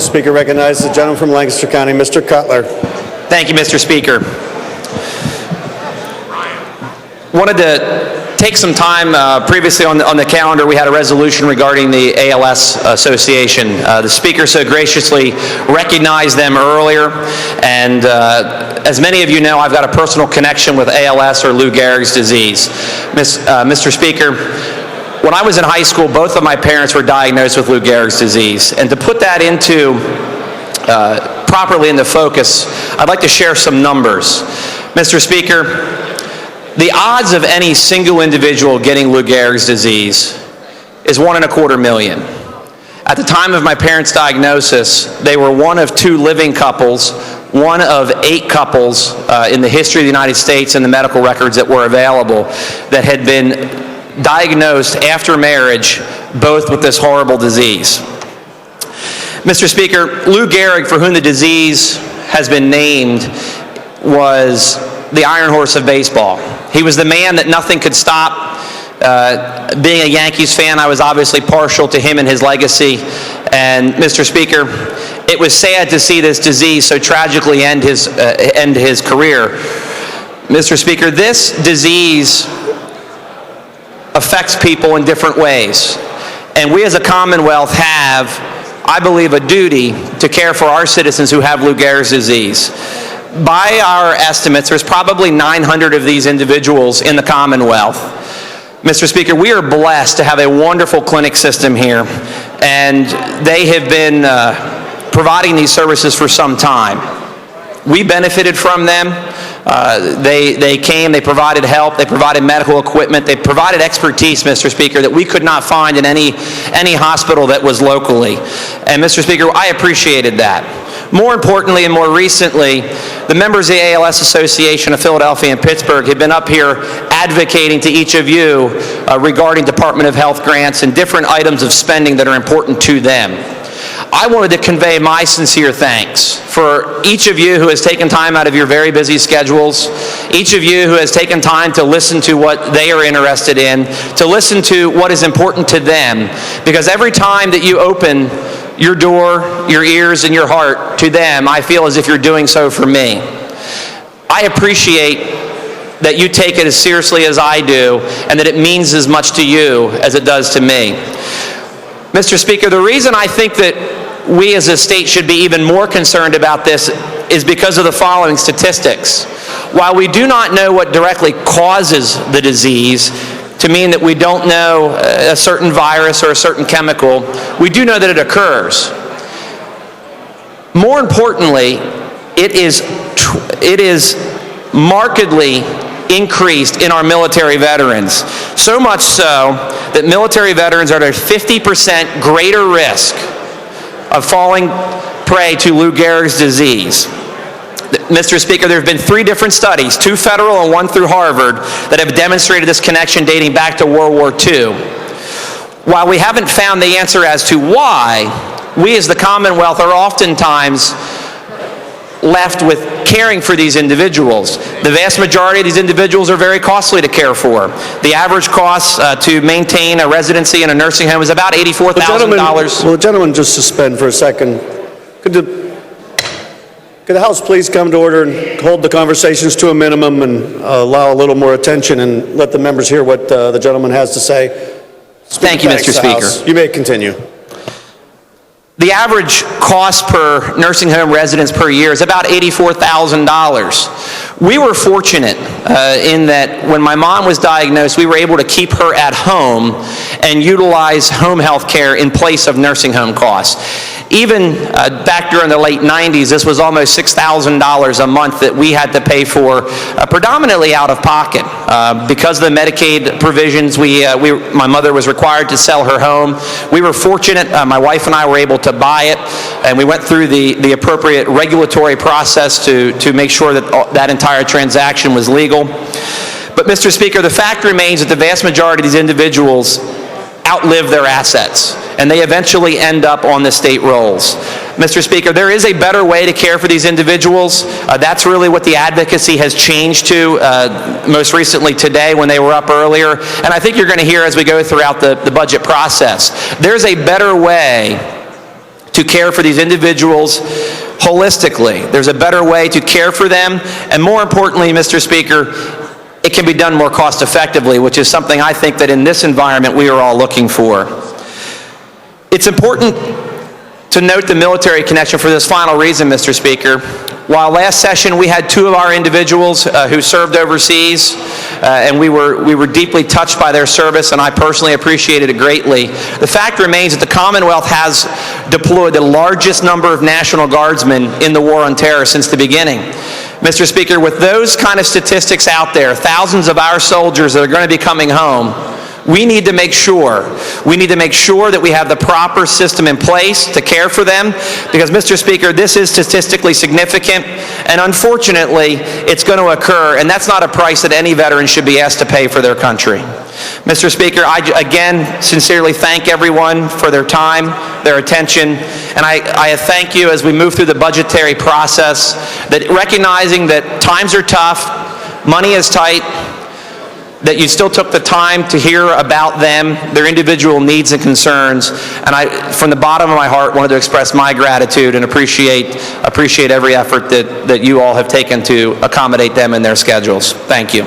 Speaker recognizes the gentleman from Lancaster County, Mr. Cutler. Thank you, Mr. Speaker. Wanted to take some time, previously on the calendar we had a resolution regarding the ALS Association. The Speaker so graciously recognized them earlier, and as many of you know, I've got a personal connection with ALS, or Lou Gehrig's disease. Mr. Speaker, when I was in high school, both of my parents were diagnosed with Lou Gehrig's disease, and to put that into properly into focus, I'd like to share some numbers. Mr. Speaker, the odds of any single individual getting Lou Gehrig's disease is 1.25 million. At the time of my parents' diagnosis, they were one of 2 living couples, one of 8 couples in the history of the United States and the medical records that were available that had been diagnosed after marriage, both with this horrible disease. Mr. Speaker, Lou Gehrig, for whom the disease has been named, was the Iron Horse of baseball. He was the man that nothing could stop. Being a Yankees fan, I was obviously partial to him and his legacy. And Mr. Speaker, it was sad to see this disease so tragically end his career. Mr. Speaker, this disease affects people in different ways. And we as a Commonwealth have, I believe, a duty to care for our citizens who have Lou Gehrig's disease. By our estimates, there's probably 900 of these individuals in the Commonwealth. Mr. Speaker, we are blessed to have a wonderful clinic system here, and they have been providing these services for some time. We benefited from them. They came, they provided help, they provided medical equipment, they provided expertise, Mr. Speaker, that we could not find in any hospital that was locally. And Mr. Speaker, I appreciated that. More importantly and more recently, the members of the ALS Association of Philadelphia and Pittsburgh have been up here advocating to each of you regarding Department of Health grants and different items of spending that are important to them. I wanted to convey my sincere thanks for each of you who has taken time out of your very busy schedules, each of you who has taken time to listen to what they are interested in, to listen to what is important to them, because every time that you open your door, your ears, and your heart to them, I feel as if you're doing so for me. I appreciate that you take it as seriously as I do, and that it means as much to you as it does to me. Mr. Speaker, the reason I think that we as a state should be even more concerned about this is because of the following statistics. While we do not know what directly causes the disease, to mean that we don't know a certain virus or a certain chemical, we do know that it occurs. More importantly, it is markedly increased in our military veterans. So much so that military veterans are at a 50% greater risk of falling prey to Lou Gehrig's disease. Mr. Speaker, there have been 3 different studies, 2 federal and 1 through Harvard, that have demonstrated this connection dating back to World War II. While we haven't found the answer as to why, we as the Commonwealth are oftentimes left with caring for these individuals. The vast majority of these individuals are very costly to care for. The average cost to maintain a residency in a nursing home is about $84,000. Will the gentleman just suspend for a second? Could the House please come to order and hold the conversations to a minimum and allow a little more attention and let the members hear what the gentleman has to say? Thank you, Mr. Speaker. You may continue. The average cost per nursing home residence per year is about $84,000. We were fortunate in that when my mom was diagnosed, we were able to keep her at home and utilize home health care in place of nursing home costs. Even back during the late 90s, this was almost $6,000 a month that we had to pay for, predominantly out of pocket. Because of the Medicaid provisions, my mother was required to sell her home. We were fortunate, my wife and I were able to buy it, and we went through the appropriate regulatory process to make sure that that entire transaction was legal. But Mr. Speaker, the fact remains that the vast majority of these individuals outlive their assets, and they eventually end up on the state rolls. Mr. Speaker, there is a better way to care for these individuals. That's really what the advocacy has changed to most recently today when they were up earlier, and I think you're going to hear as we go throughout the budget process. There's a better way to care for these individuals holistically. There's a better way to care for them, and more importantly, Mr. Speaker, it can be done more cost effectively, which is something I think that in this environment we are all looking for. It's important to note the military connection for this final reason, Mr. Speaker. While last session we had 2 of our individuals who served overseas, and we were deeply touched by their service, and I personally appreciated it greatly, the fact remains that the Commonwealth has deployed the largest number of National Guardsmen in the war on terror since the beginning. Mr. Speaker, with those kind of statistics out there, thousands of our soldiers that are going to be coming home, we need to make sure that we have the proper system in place to care for them, because, Mr. Speaker, this is statistically significant, and unfortunately, it's going to occur, and that's not a price that any veteran should be asked to pay for their country. Mr. Speaker, I again sincerely thank everyone for their time, their attention, and I thank you as we move through the budgetary process, that recognizing that times are tough, money is tight, that you still took the time to hear about them, their individual needs and concerns, and I, from the bottom of my heart, wanted to express my gratitude and appreciate every effort that you all have taken to accommodate them in their schedules. Thank you.